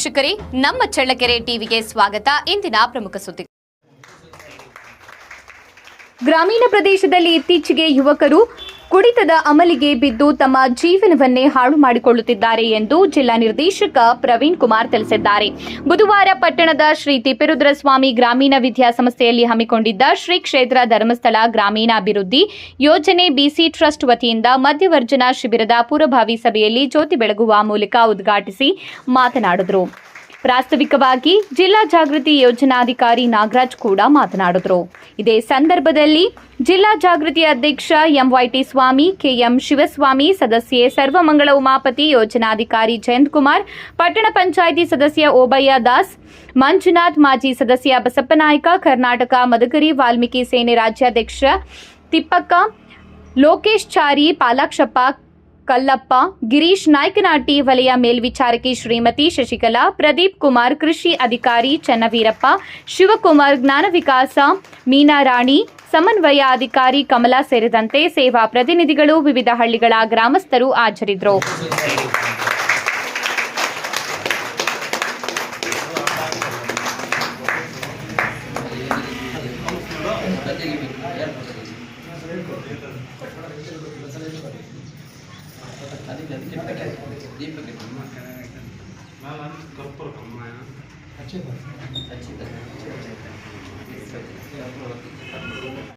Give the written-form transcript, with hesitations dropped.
ವೀಕ್ಷಕರೇ, ನಮ್ಮ ಚಳ್ಳಕೆರೆ ಟಿವಿಗೆ ಸ್ವಾಗತ. ಇಂದಿನ ಪ್ರಮುಖ ಸುದ್ದಿ. ಗ್ರಾಮೀಣ ಪ್ರದೇಶದಲ್ಲಿ ಇತ್ತೀಚೆಗೆ ಯುವಕರು ಕುಡಿತದ ಅಮಲಿಗೆ ಬಿದ್ದು ತಮ್ಮ ಜೀವನವನ್ನೇ ಹಾಳು ಮಾಡಿಕೊಳ್ಳುತ್ತಿದ್ದಾರೆ ಎಂದು ಜಿಲ್ಲಾ ನಿರ್ದೇಶಕ ಪ್ರವೀಣ್ ಕುಮಾರ್ ತಿಳಿಸಿದ್ದಾರೆ. ಬುಧವಾರ ಪಟ್ಟಣದ ಶ್ರೀ ತಿಪ್ಪೇರುದ್ರಸ್ವಾಮಿ ಗ್ರಾಮೀಣ ವಿದ್ಯಾಸಂಸ್ಥೆಯಲ್ಲಿ ಹಮ್ಮಿಕೊಂಡಿದ್ದ ಶ್ರೀ ಕ್ಷೇತ್ರ ಧರ್ಮಸ್ಥಳ ಗ್ರಾಮೀಣಾಭಿವೃದ್ಧಿ ಯೋಜನೆ ಬಿಸಿ ಟ್ರಸ್ಟ್ ವತಿಯಿಂದ ಮಧ್ಯವರ್ಜನಾ ಶಿಬಿರದ ಪೂರ್ವಭಾವಿ ಸಭೆಯಲ್ಲಿ ಜ್ಯೋತಿ ಬೆಳಗುವ ಮೂಲಕ ಉದ್ಘಾಟಿಸಿ ಮಾತನಾಡಿದರು. ಪ್ರಾಸ್ತಾವಿಕವಾಗಿ ಜಿಲ್ಲಾ ಜಾಗೃತಿ ಯೋಜನಾಧಿಕಾರಿ ನಾಗರಾಜ್ ಕೂಡ ಮಾತನಾಡಿದರು. ಇದೇ ಸಂದರ್ಭದಲ್ಲಿ ಜಿಲ್ಲಾ ಜಾಗೃತಿ ಅಧ್ಯಕ್ಷ ಎಂವೈಟಿ ಸ್ವಾಮಿ, ಕೆಎಂ ಶಿವಸ್ವಾಮಿ, ಸದಸ್ಯೆ ಸರ್ವಮಂಗಳ ಉಮಾಪತಿ, ಯೋಜನಾಧಿಕಾರಿ ಜಯಂತಕುಮಾರ್, ಪಟ್ಟಣ ಪಂಚಾಯಿತಿ ಸದಸ್ಯ ಓಬಯ್ಯ ದಾಸ್, ಮಂಜುನಾಥ್, ಮಾಜಿ ಸದಸ್ಯ ಬಸಪ್ಪನಾಯ್ಕ, ಕರ್ನಾಟಕ ಮದಕರಿ ವಾಲ್ಮೀಕಿ ಸೇನೆ ರಾಜ್ಯಾಧ್ಯಕ್ಷ ತಿಪ್ಪಕ್ಕ, ಲೋಕೇಶ್ ಚಾರಿ, ಪಾಲಾಕ್ಷಪ್ಪ, ಕಲ್ಲಪ್ಪ, ಗಿರೀಶ್, ನಾಯಕನಹಟ್ಟಿ ವಲಯ ಮೇಲ್ವಿಚಾರಕಿ ಶ್ರೀಮತಿ ಶಶಿಕಲಾ, ಪ್ರದೀಪ್ ಕುಮಾರ್, ಕೃಷಿ ಅಧಿಕಾರಿ ಚನ್ನವೀರಪ್ಪ, ಶಿವಕುಮಾರ್, ಜ್ಞಾನ ವಿಕಾಸ ಮೀನಾರಾಣಿ, ಸಮನ್ವಯ ಅಧಿಕಾರಿ ಕಮಲಾ ಸೇರಿದಂತೆ ಸೇವಾ ಪ್ರತಿನಿಧಿಗಳು, ವಿವಿಧ ಹಳ್ಳಿಗಳ ಗ್ರಾಮಸ್ಥರು ಹಾಜರಿದ್ದರು.